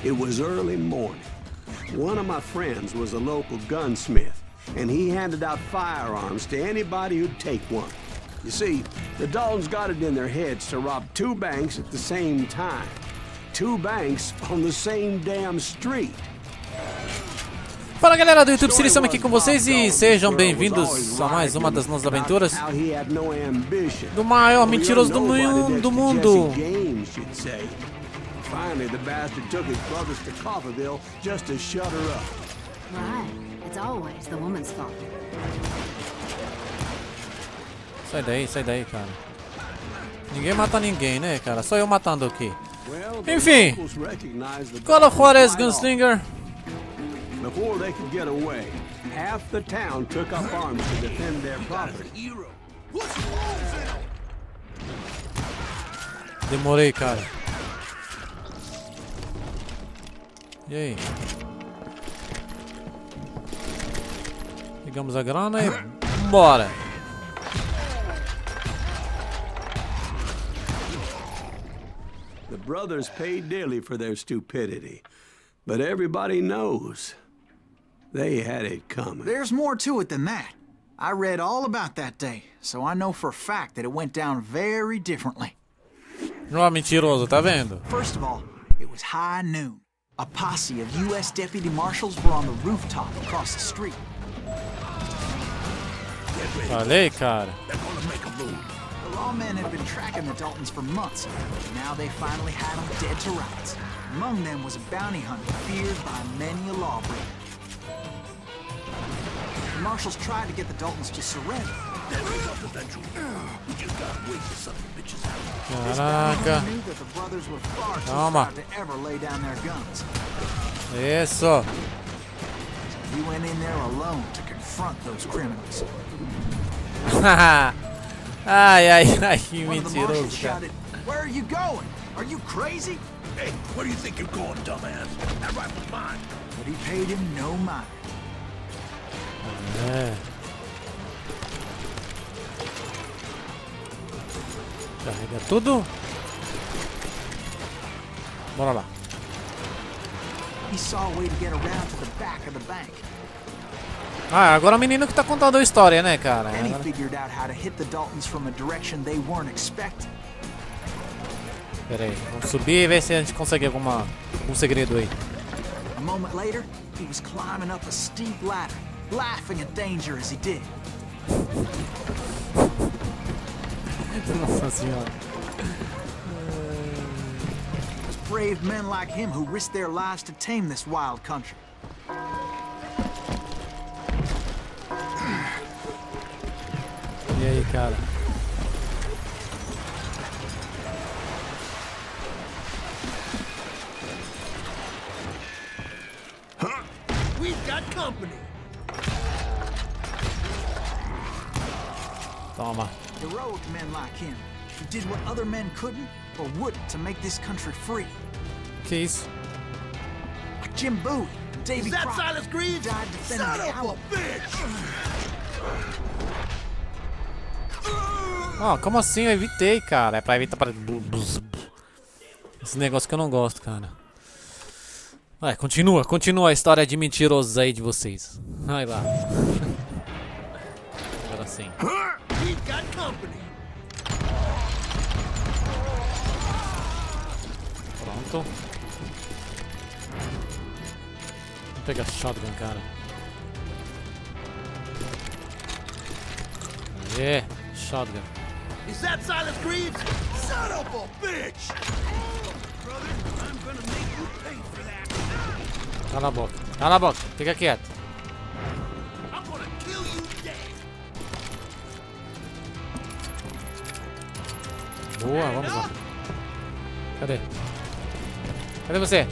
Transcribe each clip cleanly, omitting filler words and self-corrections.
It was early morning. One of my friends was a local gunsmith, and he handed out firearms to anybody who'd take one. You see, the Daltons got it in their heads to rob 2 banks at the same time. 2 banks on the same damn street. Fala galera do YouTube, Sirição aqui com vocês e sejam bem-vindos a mais uma das nossas aventuras do maior mentiroso do mundo. Finally, the bastard took his brothers to Coffeyville just to shut her up. Right. It's always the woman's fault. Sai daí, cara. Ninguém mata ninguém, né, cara? Só eu matando aqui. Enfim, Call of Juarez Gunslinger. Before they could get away, half the town took up arms to defend their property. Demorei, cara. E aí? Pegamos a grana e bora. The brothers paid dearly for their stupidity, but everybody knows they had it coming. There's more to it than that. I read all about that day, so I know for a fact that it went down very differently. Ó, mentiroso, tá vendo? First of all, it was high noon. A posse of U.S. deputy marshals were on the rooftop across the street. Falei, cara. The lawmen had been tracking the Daltons for months, but now they finally had them dead to rights. Among them was a bounty hunter feared by many a lawbreaker. The marshals tried to get the Daltons to surrender. Caraca. They knew that the brothers were far too Toma. proud to ever lay down their guns. Isso. He went in there alone to confront those criminals. Ai, que One of the mentiroso, marshals cara. shouted, "Where are you going? Are you crazy?" Hey, where do you think you're going, dumbass? That rifle's mine. But he paid him no mind. É. Carrega tudo. Bora lá. He saw a way to get around to the back of the bank. Ah, agora o menino que tá contando a história, né, cara? And he figured out how to hit the Daltons from a direction they weren't expecting. Pera aí, vamos subir e ver se a gente consegue algum segredo aí. A moment later, he was climbing up a steep ladder, laughing at danger as he did. Nossa senhora. It was brave men like him who risked their lives to tame this wild country. E aí, cara? We've got company. Toma. Heroic men like him, who did what other men couldn't or wouldn't to make this country free. Que isso? Like Jim Bowie, Davy Is that Crockett, Silas Greaves? died defending Son the of Alamo. a bitch! Ó, como assim? Eu evitei, cara. É pra evitar esse negócio que eu não gosto, cara. Vai, continua a história de mentirosos aí de vocês. Vai lá. Agora sim. We've got company. Pronto. Vou pegar shotgun, cara. Aê, shotgun. Is that Silas Greaves? Son of a bitch! Brother, I'm gonna make you pay for that. Cala a boca, fica quieto. I'm gonna kill you dead. Boa, vamos lá. Cadê? Cadê você?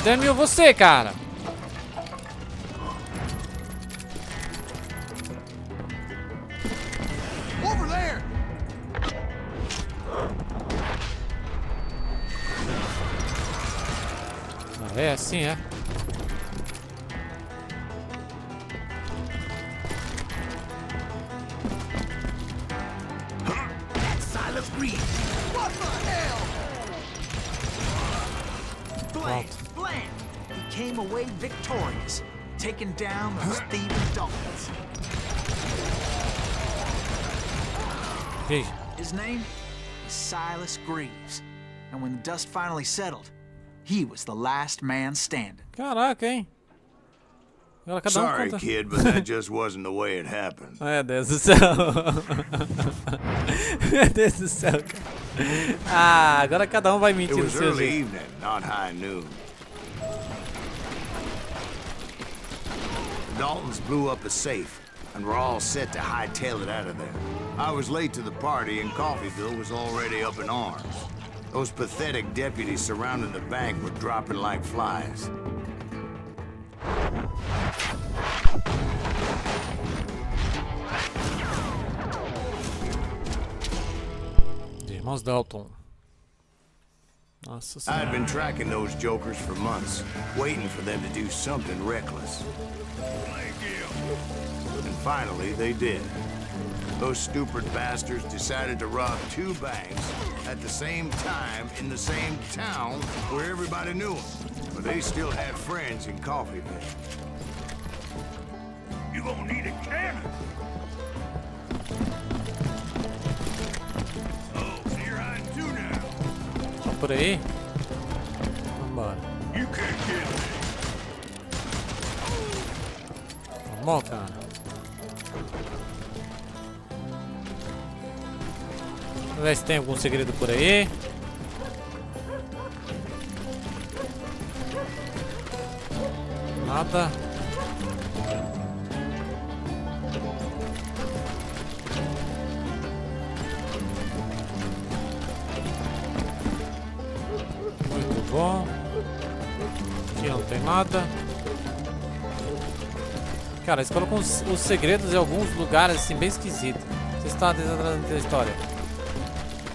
Damn you, você, cara. Over there! É assim, é. Bland, bland. He came away victorious, taking down those thieving Daltons. Ih, His name is Silas Greaves. And when the dust finally settled, he was the last man standing. caraca, hein? Agora cada Sorry, conta. kid, but that just wasn't the way it happened. Meu Deus do céu. Meu Deus do céu, cara. Ah, agora cada vai It mentir do was seu early jeito. evening, not high noon. The Daltons blew up a safe, and were all set to hightail it out of there. I was late to the party, and Coffeyville was already up in arms. Those pathetic deputies surrounding the bank were dropping like flies. Irmãos Dalton. Nossa I had senhora. been tracking those jokers for months, waiting for them to do something reckless. And finally, they did. Those stupid bastards decided to rob 2 banks at the same time in the same town where everybody knew them. But they still had friends in Coffeyville. You gonna need a cannon. Oh, so you're hiding too now. Tá por aí? Vambora. You can't get me. Vamos, cara. Vamos ver se tem algum segredo por aí. Nada. Muito bom. Aqui não tem nada. Cara, eles colocam os segredos em alguns lugares assim bem esquisitos. Você está desatrasando a história.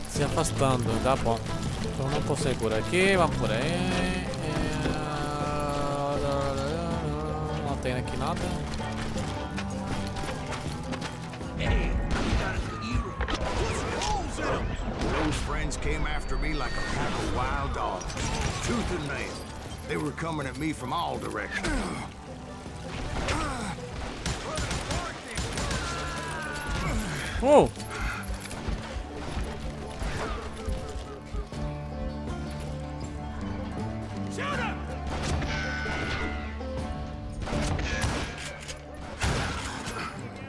Se afastando, tá bom. Então não posso ir por aqui, vamos por aí. Não tem aqui nada. Those friends came after me like a pack of wild dogs, tooth and nail. They were coming at me from all directions. Oh!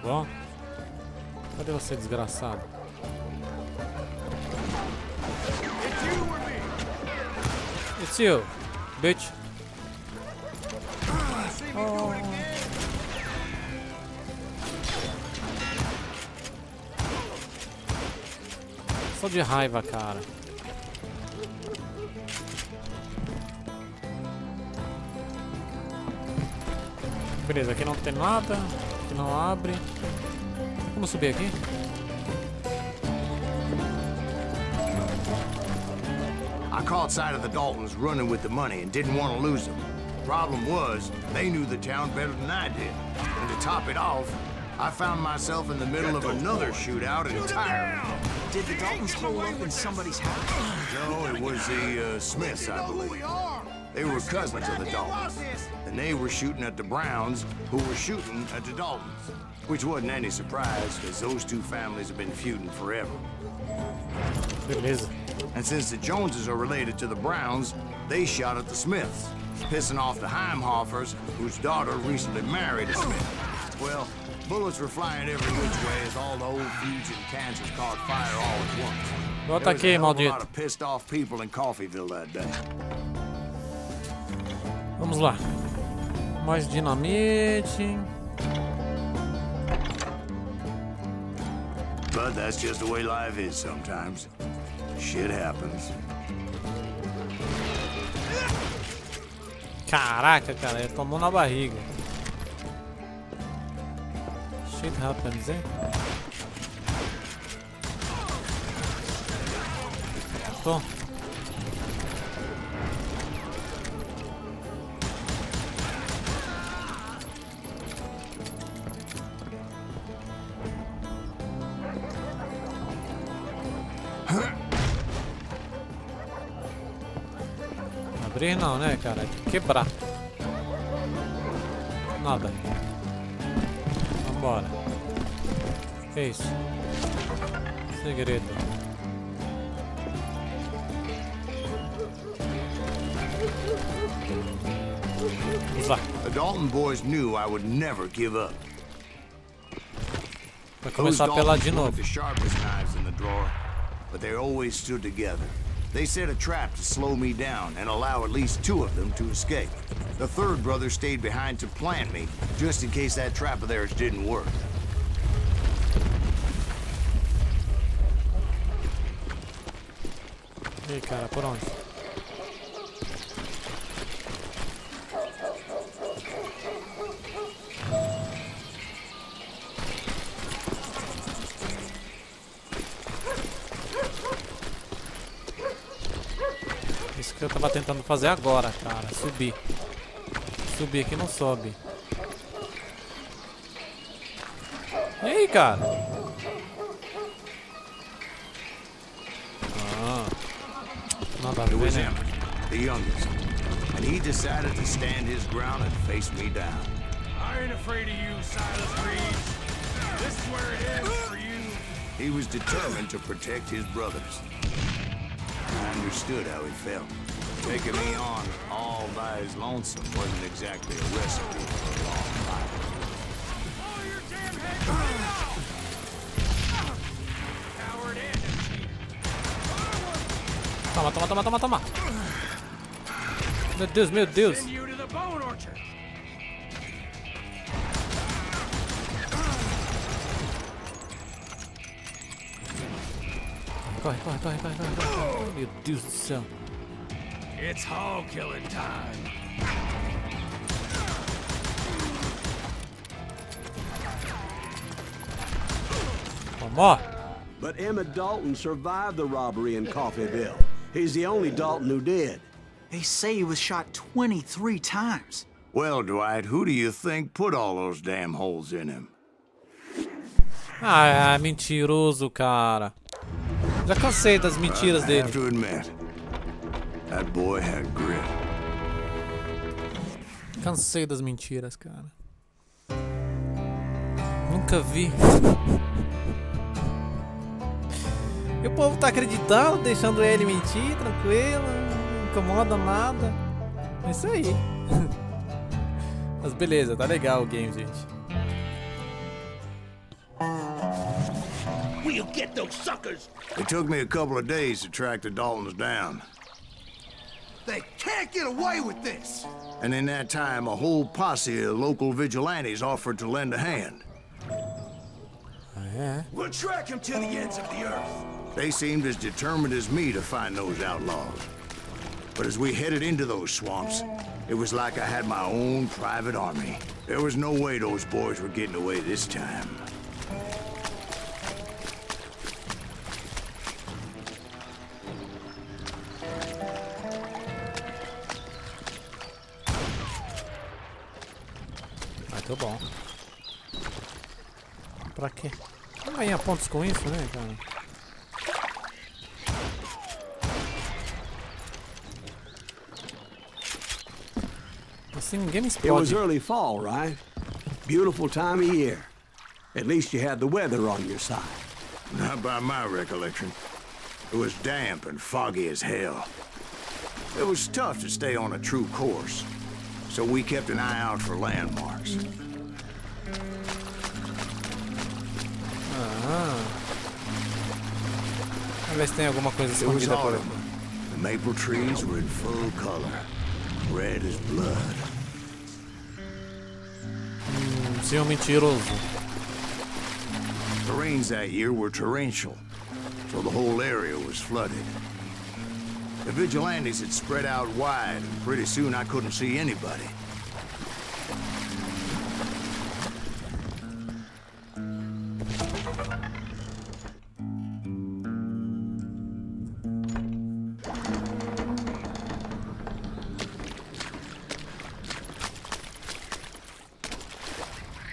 Bom, cadê você, desgraçado? It's you, bitch. Oh. Só de raiva, cara. Beleza, aqui não tem nada. Aqui não abre. Vamos subir aqui? I caught sight of the Daltons running with the money and didn't want to lose them. Problem was, they knew the town better than I did. And to top it off, I found myself in the middle of another shootout entirely. Did the Daltons hole up in somebody's house? No, it was the Smiths, I believe. They were cousins of the Daltons. And they were shooting at the Browns, who were shooting at the Daltons. Which wasn't any surprise, because those two families have been feuding forever. Beleza. And since the Joneses are related to the Browns, they shot at the Smiths, pissing off the Heimhoffers, whose daughter recently married a Smith. Well, bullets were flying every which way as all the old feuds in Kansas caught fire all at once. Eu There was a ataquei, hell of a maldito. lot of pissed off people in Coffeyville that day. Vamos lá. Mais dinamite. But that's just the way life is sometimes. Shit happens. Caraca, cara, ele tomou na barriga. Shit happens, hein? Tô. Abrir não, né, cara? Tem que quebrar. Nada. Vambora. Que isso? Segredo. Vamos lá. The Dalton boys knew I would never give up. Vai Those começar a pelar de Daltons novo. weren't the sharpest knives in the drawer, but they always stood together. They set a trap to slow me down and allow at least 2 of them to escape. The third brother stayed behind to plant me, just in case that trap of theirs didn't work. E aí, cara, por onde? Isso que eu tava tentando fazer agora, cara. Subir. Subir aqui não sobe. E aí, cara? Nada a It ver, was né? him, the youngest, and he decided to stand his ground and face me down. I ain't afraid of you, Silas Reeves. This is where it ends for you. He was determined to protect his brothers. I understood how he felt. Taking me on all by his lonesome wasn't exactly a recipe for a long life. All your damn heads right now! Coward and a cheater. Toma, toma, toma, toma, toma. Meu Deus, meu Deus. Send you to the bone orchard. Corre, corre, corre, corre, corre, corre. Meu Deus do céu. It's hog killing time. Vamos. But Emmett Dalton survived the robbery in Coffeyville. He's the only Dalton who did. They say he was shot 23 times. Well, Dwight, who do you think put all those damn holes in him? Ah, mentiroso, cara. Já cansei das mentiras I dele. have to admit, that boy had grit. Cansei das mentiras, cara. Nunca vi. E o povo tá acreditando, deixando ele mentir, tranquilo, não incomoda nada. É isso aí. Mas beleza, tá legal o game, gente. We'll get those suckers. It took me a couple of days to track the Daltons down. They can't get away with this. And in that time, a whole posse of local vigilantes offered to lend a hand. É. We'll track him to the ends of the earth. They seemed as determined as me to find those outlaws. But as we headed into those swamps, it was like I had my own private army. There was no way those boys were getting away this time. Ah, tô bom. Pra quê? Não ganhar pontos com isso, né, cara? Assim ninguém me It was explode. early fall, right? Beautiful time of year. At least you had the weather on your side. Not by my recollection. It was damp and foggy as hell. It was tough to stay on a true course, so we kept an eye out for landmarks. Vamos ver se tem alguma coisa It was escondida por autumn. aqui. The maple trees were in full color, red as blood. Senhor mentiroso. The rains that year were torrential, so the whole area was flooded. The vigilantes had spread out wide, and pretty soon I couldn't see anybody.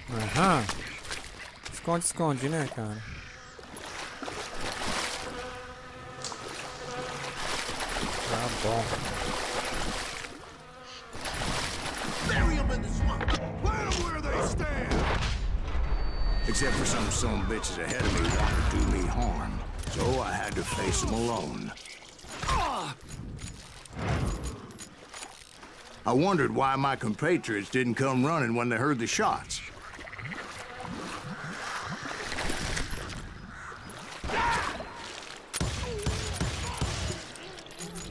Aham. Esconde, esconde, né, cara? Tá bom. Except for some son of bitches ahead of me wanting to do me harm. So I had to face them alone. I wondered why my compatriots didn't come running when they heard the shots.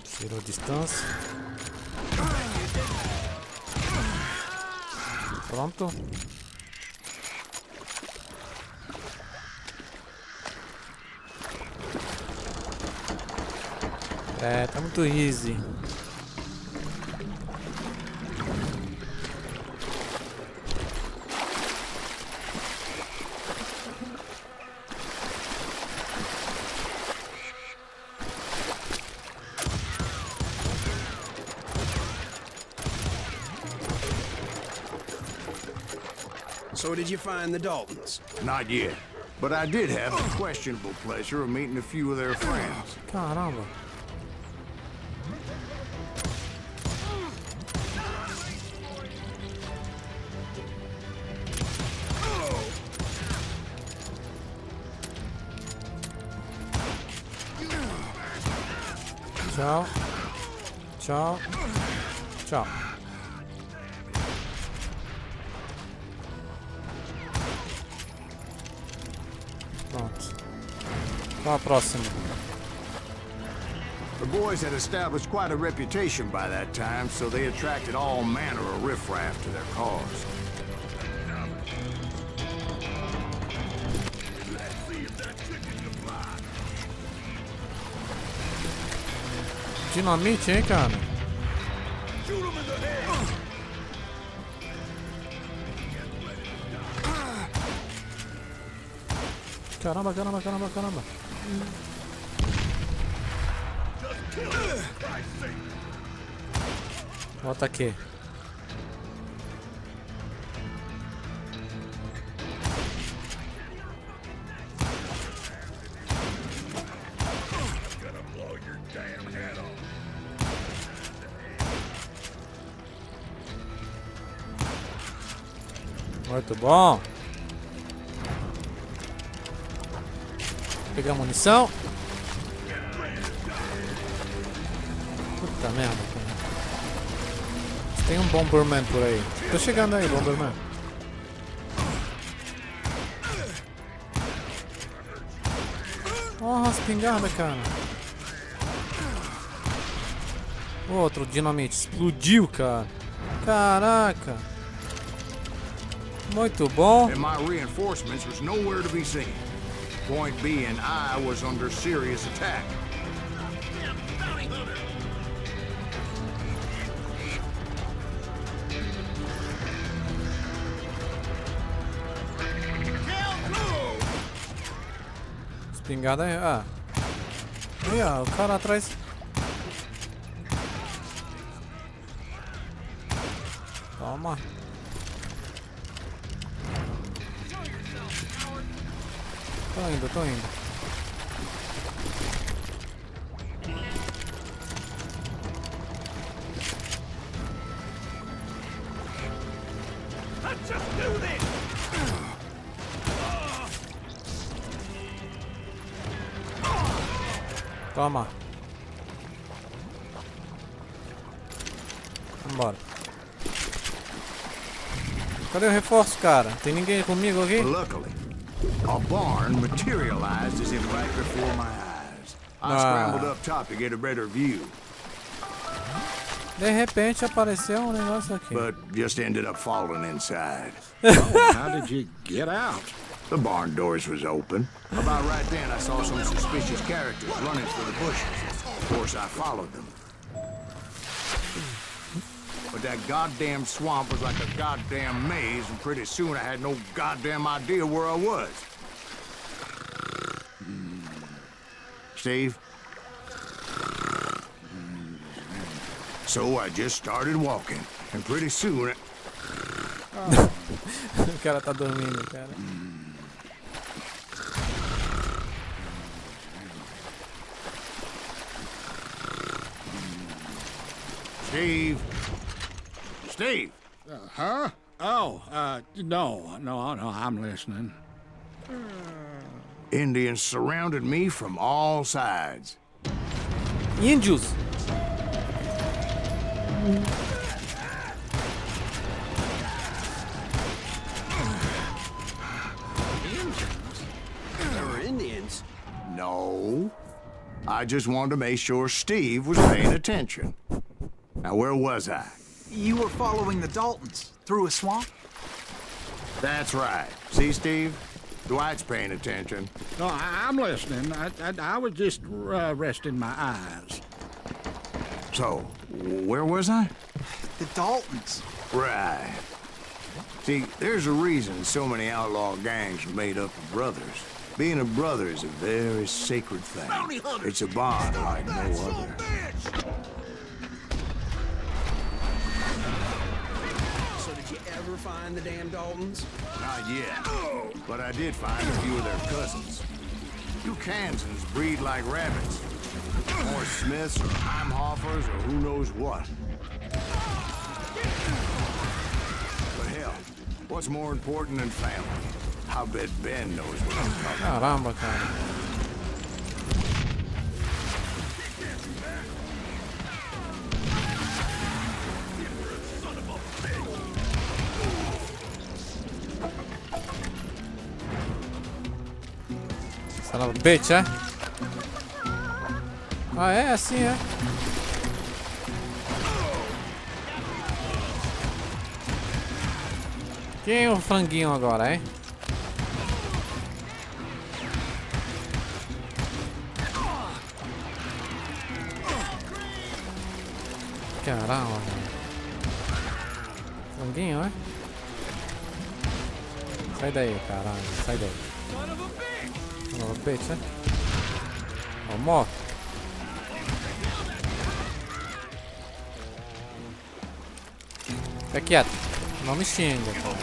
Tirou distância. Pronto. É, tá muito easy. So did you find the Daltons? Not yet. But I did have the questionable pleasure of meeting a few of their friends. Caramba. Tchau. Tchau. Tchau. Pronto. Qual a próxima? The boys had established quite a reputation by that time, so they attracted all manner of riffraff to their cause. Dinamite, hein, cara? Caramba, caramba, caramba, caramba. Volta aqui. Muito bom. Pegar munição. Puta merda, cara. Tem um Bomberman por aí. Tô chegando aí, Bomberman. Oh, espingarda, cara. Outro dinamite. Explodiu, cara. Caraca. Muito bom. And my reinforcements was nowhere to be seen. Point being, I was under serious attack. Espingarda aí. Ah. Aí, ó, o cara atrás. Toma. Tô indo. Toma. Vambora. Cadê o reforço, cara? Tem ninguém comigo aqui? Luckily, a barn materialized as if right before my eyes. I scrambled up top to get a better view, De repente apareceu um negócio aqui. but just ended up falling inside. How did you get out? The barn doors was open. About right then, I saw some suspicious characters running for the bushes. Of course, I followed them. But that goddamn swamp was like a goddamn maze, and pretty soon I had no goddamn idea where I was. Steve? So I just started walking, and pretty soon... O cara tá dormindo, cara. Steve? Steve? Huh? Oh, no, I'm listening. Indians surrounded me from all sides. Índios. There were Indians. No. I just wanted to make sure Steve was paying attention. Now, where was I? You were following the Daltons through a swamp? That's right. See, Steve? Dwight's paying attention. No, I'm listening. I was just resting my eyes. So, where was I? The Daltons. Right. See, there's a reason so many outlaw gangs are made up of brothers. Being a brother is a very sacred thing. It's a bond like no other. So did you ever find the damn Daltons? Not yet. But I did find a few of their cousins. You Kansans breed like rabbits. Or Smiths or Heimhoffers or who knows what. But hell, what's more important than family? I bet Ben knows what I'm talking about. Caramba, cara. Son of a bitch, é? Ah, é assim, é? Quem é o franguinho agora, hein? Caramba, franguinho, é? Sai daí, caralho, sai daí. Son of a bitch, é? Vamos. Fica quieto, não me xinga, cara.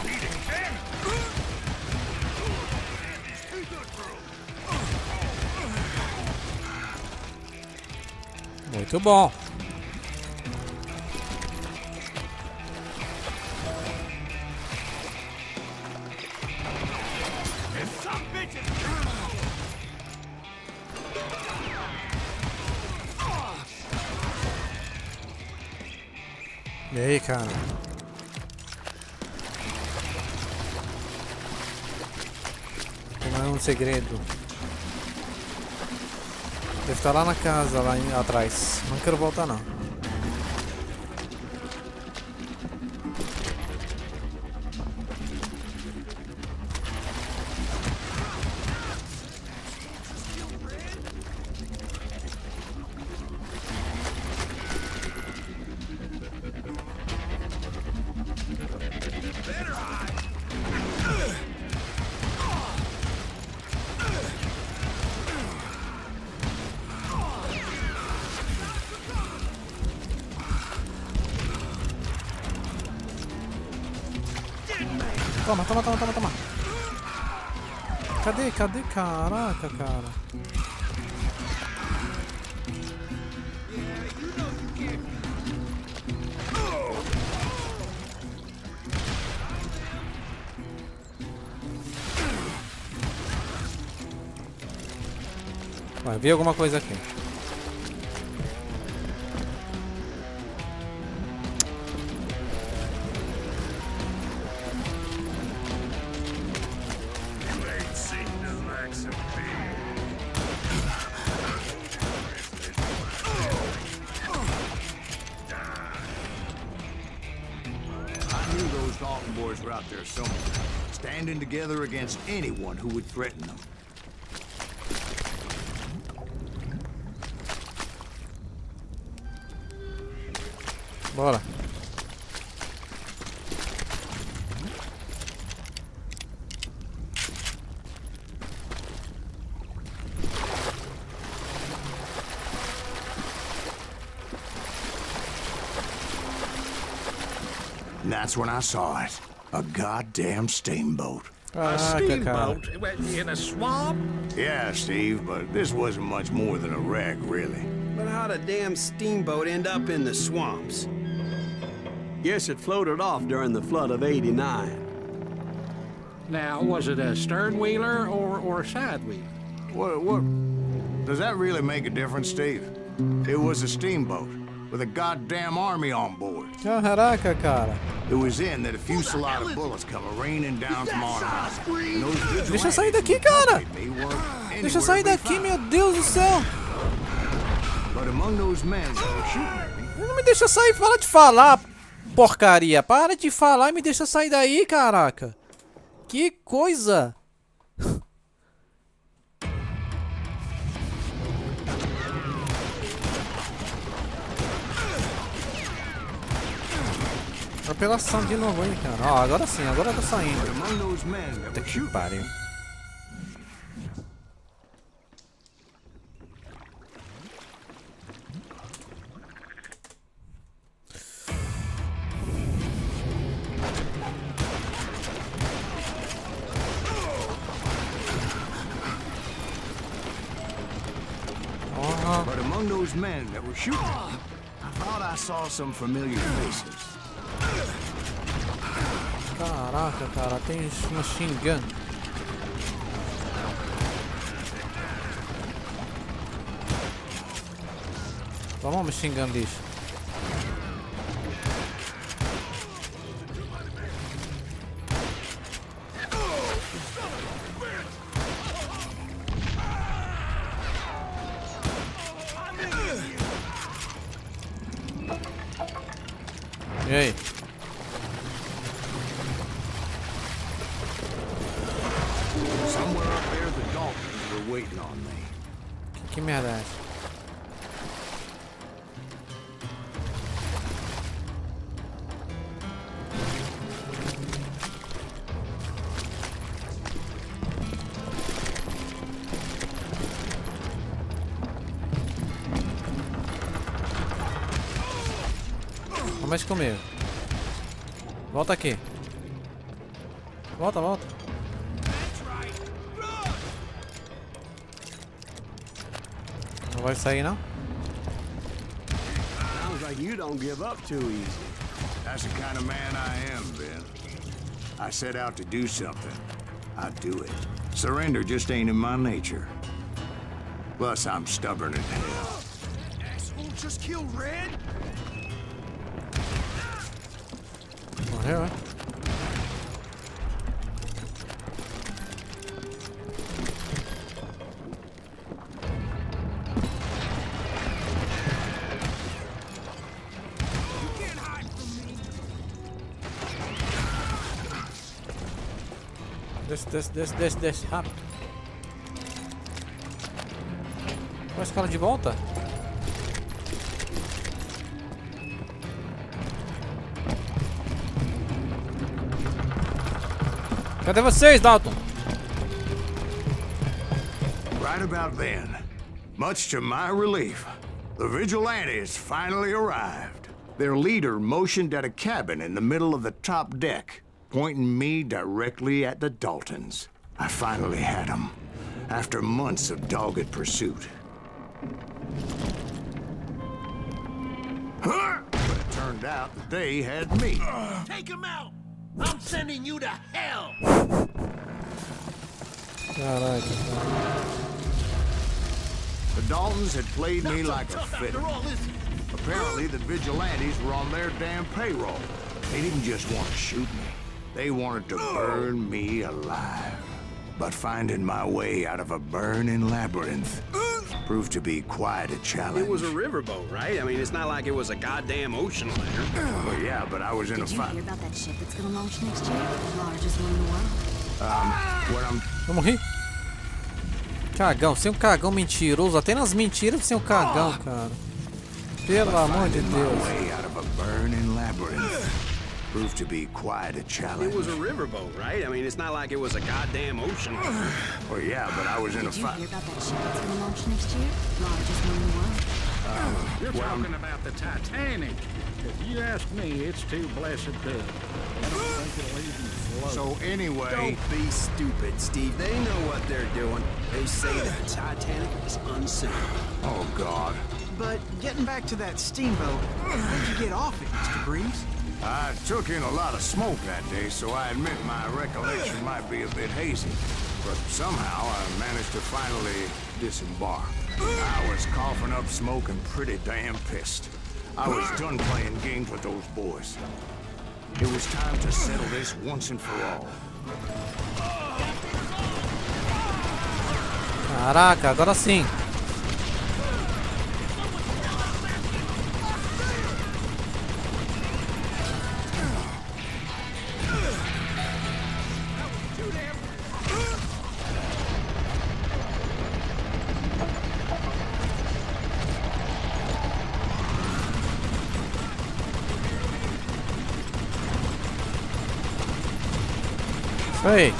Muito bom. E aí, cara? Não é um segredo. Deve estar lá na casa, lá atrás. Não quero voltar, não. Toma, toma, toma, toma, toma. Cadê? Cadê? Caraca, cara. Vai, vi alguma coisa aqui. Dalton boys were out there somewhere, standing together against anyone who would threaten them. Bora. And that's when I saw it. A goddamn steamboat. A Caraca, cara. steamboat in a swamp? Yeah, Steve, but this wasn't much more than a wreck, really. But how'd a damn steamboat end up in the swamps? Guess it floated off during the flood of '89. Now, was it a stern wheeler or a side wheeler? What? Does that really make a difference, Steve? It was a steamboat with a goddamn army on board. Caraca, cara. It was in that a fusillade of bullets come raining down from on high. And those Deixa eu sair daqui, cara. vigilantes Deixa eu sair daqui, meu Deus do céu. But among those men that were shooting at me, Não me deixa sair, para de falar, porcaria. Para de falar e me deixa sair daí, caraca. Que coisa. Apelação de novo aí, cara. Ó, agora sim, agora eu tô saindo. among those men that Puta were que shooting, pariu. but among those men that were shooting at me, I thought I saw some familiar faces. Caraca, cara, tem machine gun. Toma machine gun, bicho. E aí? Somewhere up there, the Daltons were waiting on me. Que merda é essa? Não mexe comigo. Volta aqui. Volta, volta. Não vai sair, não? Sounds like you don't give up too easy. That's the kind of man I am, Ben. I set out to do something. I do it. Surrender just ain't in my nature. Plus, I'm stubborn as hell. Asshole just killed Red? Morreu, é? Desce, rápido. Vai esse cara de volta? Cadê vocês, Dalton? Right about then, much to my relief, the vigilantes finally arrived. Their leader motioned at a cabin in the middle of the top deck, pointing me directly at the Daltons. I finally had them, after months of dogged pursuit. But it turned out that they had me. Take him out! I'm sending you to hell! Caraca, cara. The Daltons had played me Not so like a tough fiddle. after all, is it? Apparently, the vigilantes were on their damn payroll. They didn't just want to shoot me. They wanted to burn me alive. But finding my way out of a burning labyrinth proved to be quite a challenge. It was a riverboat, right? I mean, it's not like it was a goddamn ocean liner. Well, yeah, but I was in a Did you fight. hear about that ship that's gonna launch next year? The largest one in the world. What I'm Eu morri. Cagão, sem um cagão mentiroso. Até nas mentiras sem um cagão, cara. Pelo amor de my Deus. way out of a burning labyrinth proved to be quite a challenge. It was a riverboat, right? I mean, it's not like it was a goddamn ocean liner. Well, yeah, but I was in a Did you fight. hear about that ship that's gonna launch next year? Largest one in the world. You're talking about the Titanic. If you ask me, it's too blessed big. I don't think it'll even float. So anyway, Don't be stupid, Steve. They know what they're doing. They say that the Titanic is unsafe. oh God. But getting back to that steamboat, how'd you get off it, Mr. Greaves? I took in a lot of smoke that day, so I admit my recollection might be a bit hazy. But somehow I managed to finally disembark. I was coughing up smoke and pretty damn pissed. I was done playing games with those boys. It was time to settle this once and for all. Caraca, agora sim. Isso aí.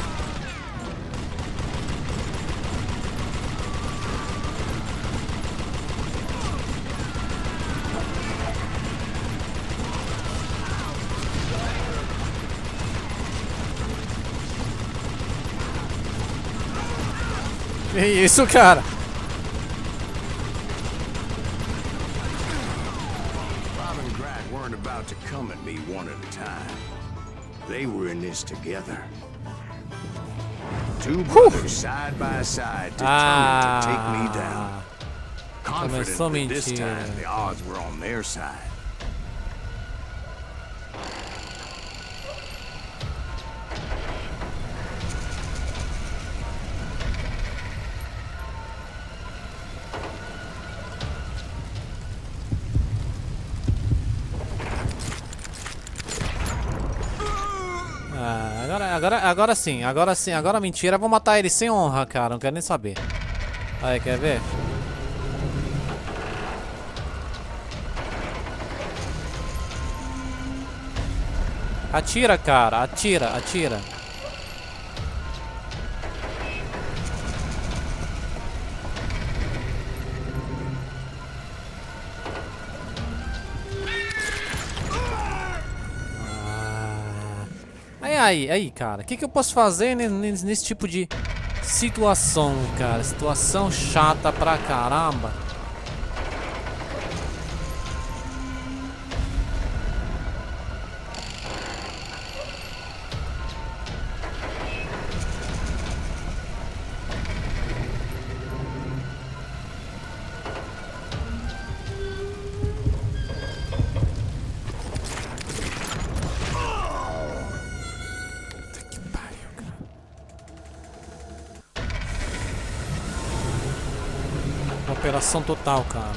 Que isso, cara? Bob and Grat weren't about to come at me one at a time. They were in this together. Two brothers side by side, determined to take me down. Confident that this time the odds were on their side. Agora sim, agora mentira. Eu vou matar ele sem honra, cara. Não quero nem saber. Aí, quer ver? Atira, cara. Atira, atira. Aí, cara, o que eu posso fazer nesse tipo de situação, cara? Situação chata pra caramba. Operação total, cara.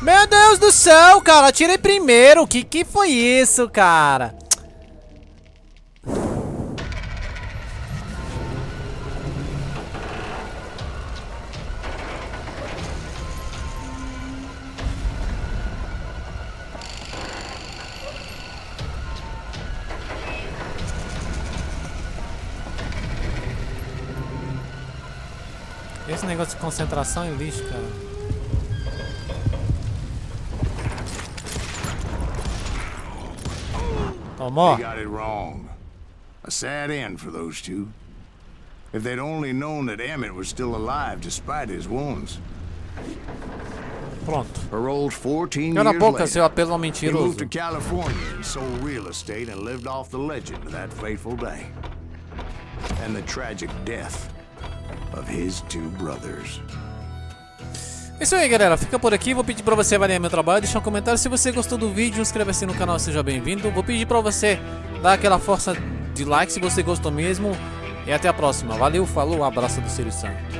Meu Deus do céu, cara. Atirei primeiro. Que foi isso, cara? Esse negócio de concentração é lixo, cara. Tomou. They got it wrong. A sad end for those two. If they'd only known that Emmett was still alive despite his wounds. Pronto. Paroled 14 Cala a years boca, seu later. apelo He mentiroso. moved to California and sold real estate and lived off the legend of that fateful day. And the tragic death of his two brothers. É isso aí, galera. Fica por aqui. Vou pedir pra você avaliar meu trabalho, deixar um comentário se você gostou do vídeo, inscreva-se no canal, seja bem-vindo. Vou pedir pra você dar aquela força de like se você gostou mesmo. E até a próxima. Valeu, falou, abraço do Sirius Sam.